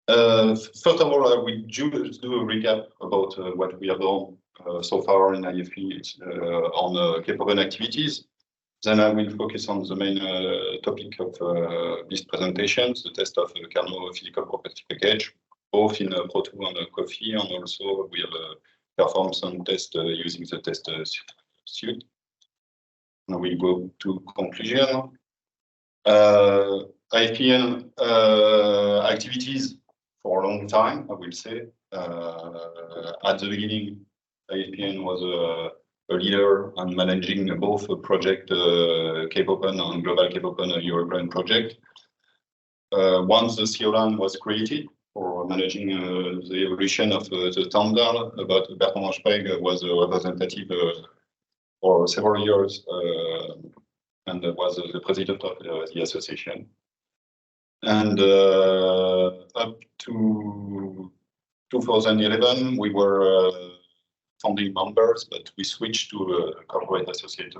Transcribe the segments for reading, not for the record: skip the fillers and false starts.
First of all, I will just do a recap about what we have done so far in IFP on CAPE activities. Then I will focus on the main topic of this presentation, the test of CARNOT Physical Property Package, both in Pro2 and COFE, and also we have performed some tests using the test suite. Now we go to conclusion. IFPEN activities for a long time, I will say. At the beginning, IFPEN was a leader on managing both project CAPE and global CAPE European project. Once the COLAN was created for managing the evolution of the standard, but Bertrand Sprague was a representative for several years and was the president of the association. And up to 2011, we were founding members, but we switched to a corporate associate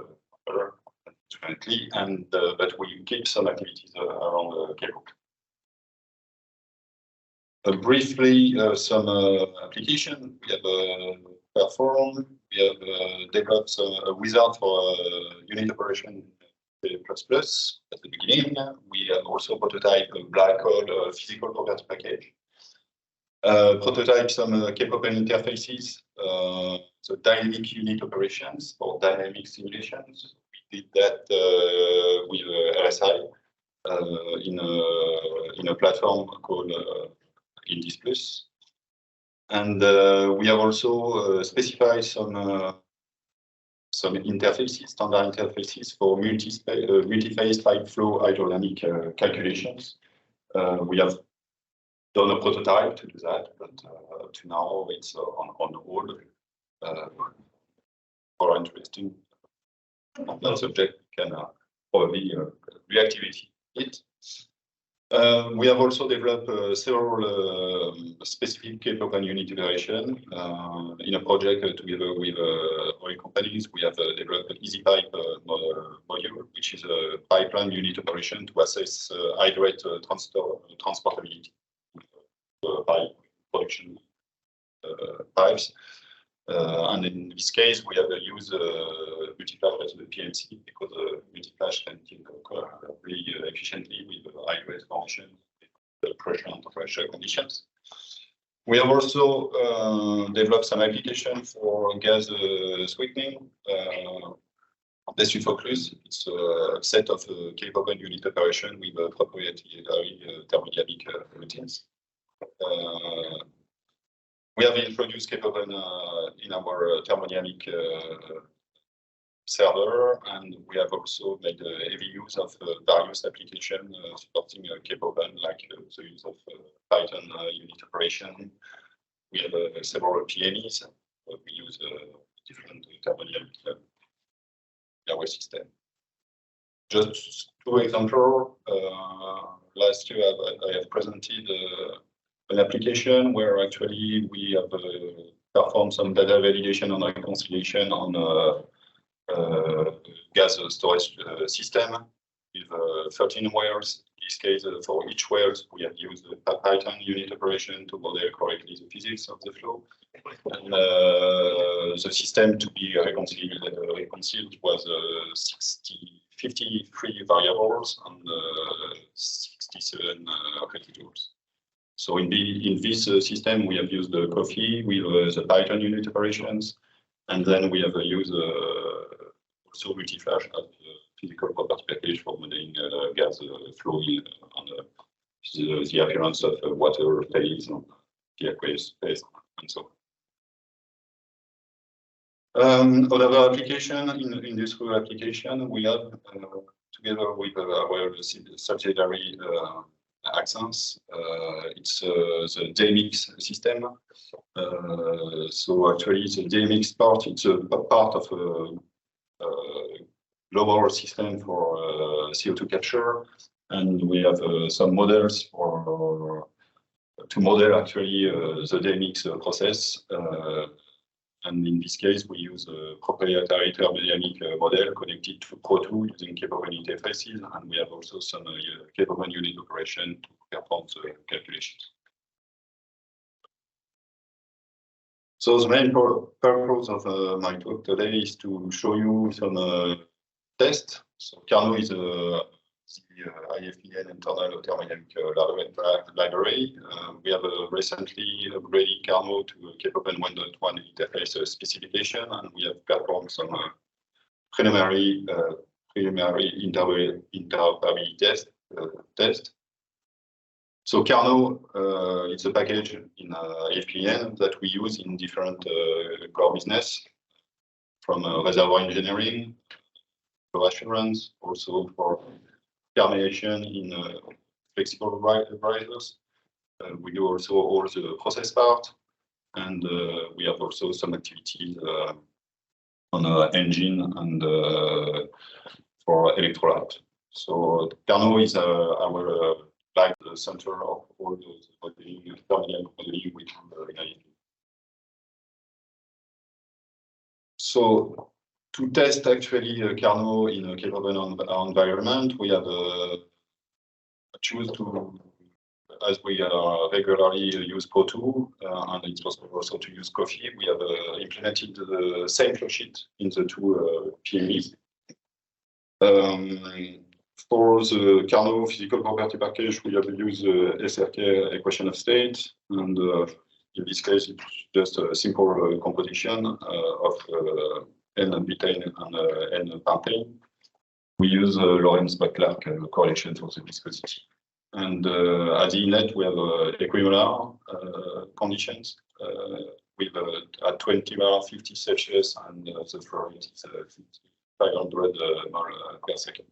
currently, and but we keep some activities around CAPE. Briefly, some application we have performed. We have developed a wizard for unit operation C++ at the beginning. We have also prototyped a black hole physical property package. Prototype some CAPE interfaces, the dynamic unit operations for dynamic simulations. We did that with LSI in a platform called Indis+. And we have also specified some interfaces, standard interfaces for multi-phase pipe flow hydrodynamic calculations. We have done a prototype to do that, but up to now it's on hold. For interesting on that subject, can probably reactivate it. We have also developed several specific CAPE unit iteration in a project together with oil companies. We have developed an easy pipe module, which is a pipeline unit operation to assess hydrate transportability pipe production pipes. And in this case, we have used multi-flash as the PMC because multi-flash can occur really efficiently with hydrate conditions, with pressure and pressure conditions. We have also developed some application for gas sweetening. This focus, it's a set of CAPE unit operation with proprietary thermodynamic routines. We have introduced CAPE in our thermodynamic server, and we have also made heavy use of various applications supporting CAPE, like the use of Python unit operation. We have several PMEs. We use different thermodynamic system. Just two examples. Last year, I have presented an application where actually we have performed some data validation and reconciliation on gas storage system with 13 wires. In this case, for each wires, we have used a Python unit operation to model correctly the physics of the flow. And the system to be reconciled was 53 variables and 67 residuals. So in this system, we have used the COFE with the Python unit operations, and then we have used also multi-flash as a physical property package for modeling gas flow on the appearance of water phase, the aqueous phase, and so on. Other application, in industrial application, we have together with our subsidiary Accents, it's the DMX system. So actually, the DMX part, it's a part of a global system for CO2 capture, and we have some models for to model actually the DMX process. And in this case, we use a proprietary thermodynamic model connected to Pro2 using CAPE interfaces, and we have also some CAPE unit operation to perform the calculations. So the main purpose of my talk today is to show you some tests. So CARNOT is the IFPEN internal thermodynamic library. We have recently upgraded CARNOT to COFE 1.1 interface specification, and we have performed some preliminary interoperability test. So CARNOT is a package in IFPEN that we use in different core business, from reservoir engineering, flow assurance, also for permeation in flexible risers. We do also all the process part, and we have also some activities on engine and for electrolyte. So CARNOT is our like the center of all those modeling we do in IFPEN. So to test actually CARNOT in a capable environment, we have choose to, as we regularly use Pro2, and it's possible also to use COFE. We have implemented the same flowsheet in the two PMEs. For the CARNOT physical property package, we have used the SRK equation of state, and in this case, it's just a simple composition of N-butane and N-pentane. We use Lorentz-Bacclark correlation for the viscosity. And at the inlet, we have equilibria conditions with at 20 bar 50 Celsius, and the flow rate is 500 mol per second.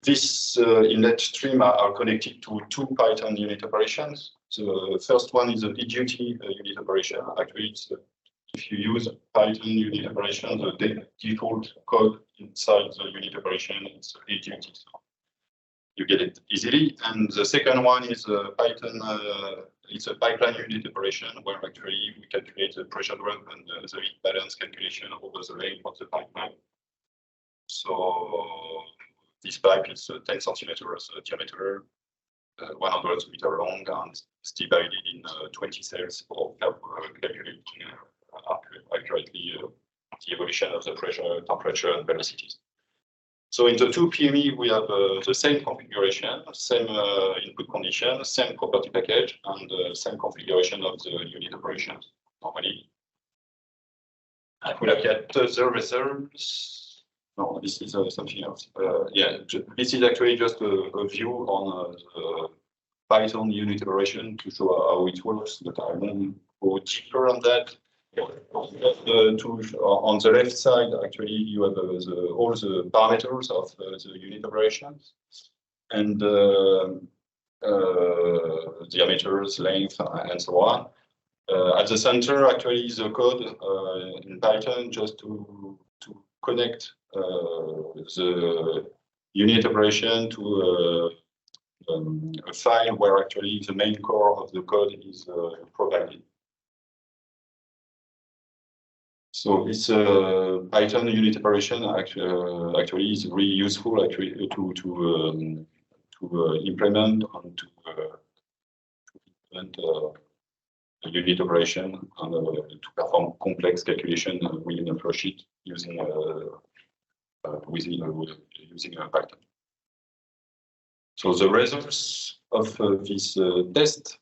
This inlet stream are connected to two Python unit operations. The first one is a PGT unit operation. Actually, it's if you use Python unit operation, the default code inside the unit operation is PGT. So you get it easily. And the second one is Python. It's a pipeline unit operation where actually we calculate the pressure drop and the heat balance calculation over the length of the pipeline. So this pipe is 10 centimeters diameter, 100 meters long, and it's divided in 20 cells for calculating accurately the evolution of the pressure, temperature, and velocities. So in the two PME, we have the same configuration, same input condition, same property package, and same configuration of the unit operations normally. If we look at the results, no, this is something else. Yeah, this is actually just a view on the Python unit operation to show how it works, but I won't go deeper on that. On the left side, actually, you have all the parameters of the unit operations, and diameters, length, and so on. At the center, actually, is the code in Python just to connect the unit operation to a file where actually the main core of the code is provided. So this Python unit operation actually is really useful actually to implement and to implement a unit operation and to perform complex calculation within a flowsheet using using Python. So the results of this test.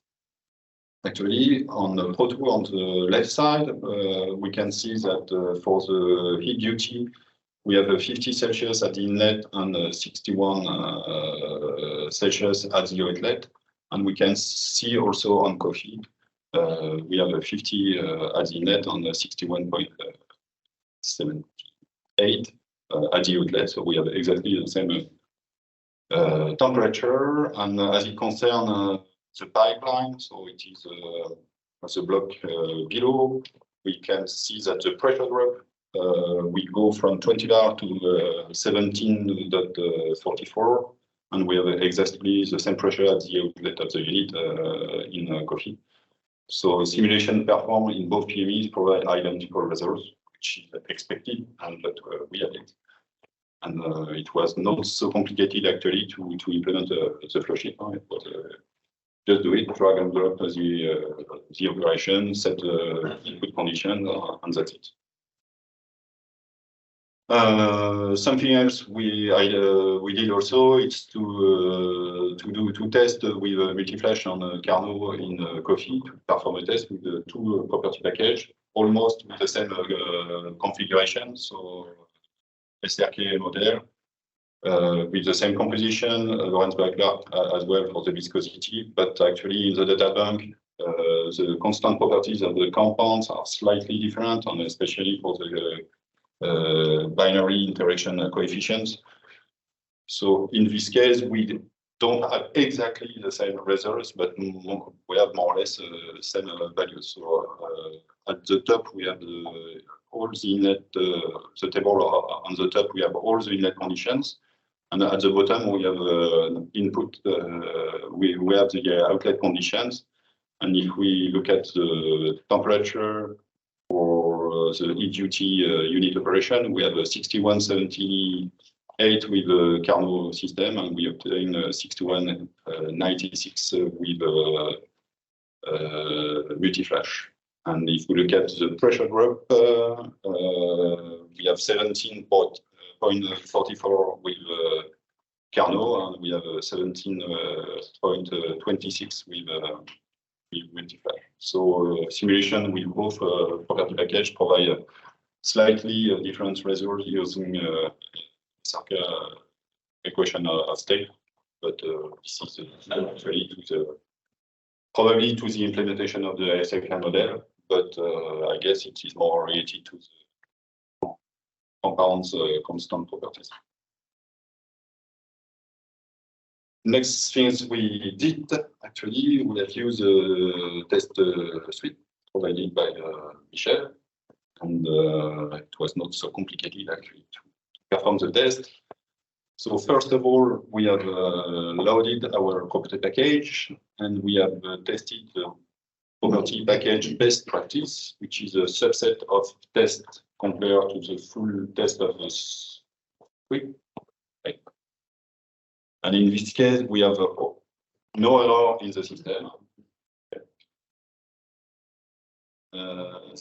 Actually, on the Pro2 on the left side, we can see that for the heat duty, we have 50 Celsius at the inlet and 61 Celsius at the outlet. And we can see also on COFE, we have 50 at the inlet and 61.78 at the outlet. So we have exactly the same temperature. And as it concerns the pipeline, so it is the block below, we can see that the pressure drop we go from 20 bar to 17.44, and we have exactly the same pressure at the outlet of the unit in COFE. So simulation performed in both PMEs provide identical results, which is expected, and that we had it. And it was not so complicated actually to implement the flowsheet. It was just do it, drag and drop the operation, set the input condition, and that's it. Something else we did also, it's to test with multi-flash on CARNOT in COFE, to perform a test with the two property package, almost with the same configuration. So SRK model with the same composition, Lorentz Bachelard as well for the viscosity, but actually in the data bank, the constant properties of the compounds are slightly different, and especially for the binary interaction coefficients. So in this case, we don't have exactly the same results, but we have more or less the same values. So at the top, we have all the inlet, the table on the top, we have all the inlet conditions. And at the bottom, we have input, we have the outlet conditions. And if we look at the temperature for the EDUT unit operation, we have a 6178 with the CARNOT system, and we obtain 6196 with multi-flash. And if we look at the pressure drop, we have 17.44 with CARNOT, and we have 17.26 with multi-flash. So simulation with both property package provide slightly different results using circle equation of state, but this is actually probably to the implementation of the IFPEN model, but I guess it is more related to the compounds constant properties. Next things we did, actually, we have used a test suite provided by Michel, and it was not so complicated actually to perform the test. So first of all, we have loaded our property package, and we have tested the property package best practice, which is a subset of tests compared to the full test of the suite. Right. And in this case, we have no error in the system.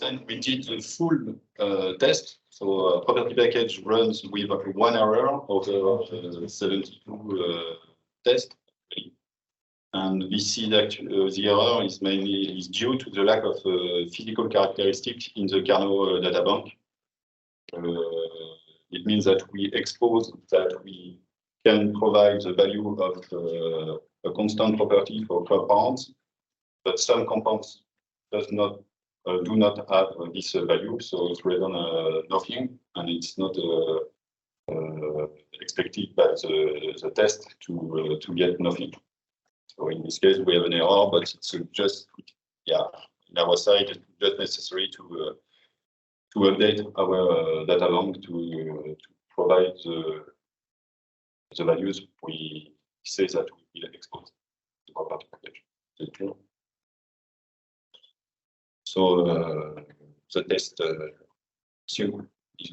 Then we did the full test. So property package runs with 1 error over 72 tests. And we see that the error is mainly due to the lack of physical characteristics in the CARNOT data bank. It means that we expose that we can provide the value of a constant property for compounds, but some compounds do not have this value, so it's written nothing, and it's not expected by the test to get nothing. So in this case, we have an error, but it's just, yeah, on our side, it's just necessary to update our data bank to provide the values we say that we will expose the property package. So the test suite is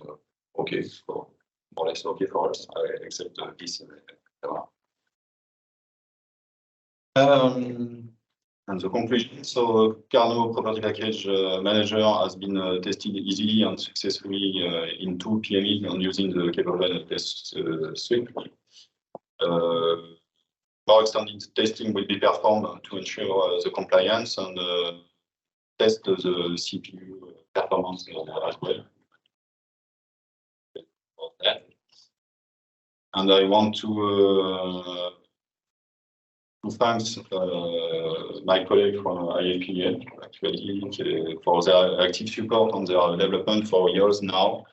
okay, for more or less okay for us, except this error. And the conclusion, so CARNOT Property Package Manager has been tested easily and successfully in 2 PMEs and using the capable test suite. More extended testing will be performed to ensure the compliance and test the CPU performance as well. And I want to thank my colleague from IFPEN actually for their active support on their development for years now.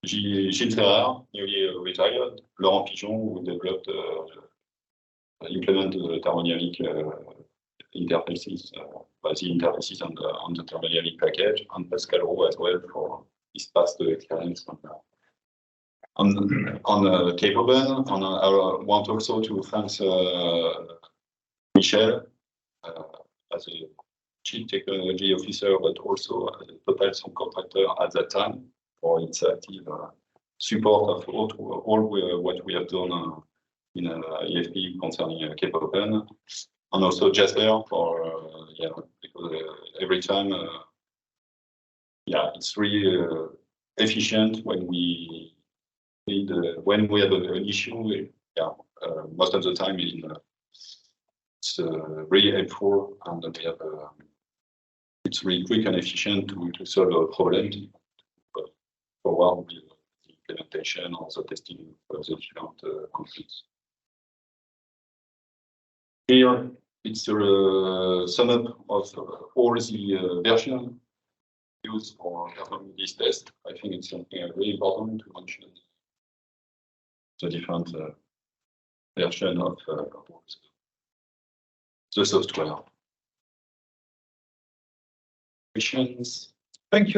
Gilles Ferrer, newly retired, Laurent Pigeon, who developed implement the thermodynamic interfaces, the interfaces on the thermodynamic package, and Pascal Roux as well for his past experience on capable. And I want also to thank Michel as a chief technology officer, but also as a total subcontractor at that time for its active support of all what we have done in IFP concerning CAPOPEN. and also Jasper for because every time it's really efficient when we need when we have an issue. Most of the time it's really helpful, and we have it's really quick and efficient to solve a problem forward with the implementation or the testing of the different conflicts. Here it's a sum up of all the versions used for performing this test. I think it's something really important to mention the different version of the software. Questions? Thank you.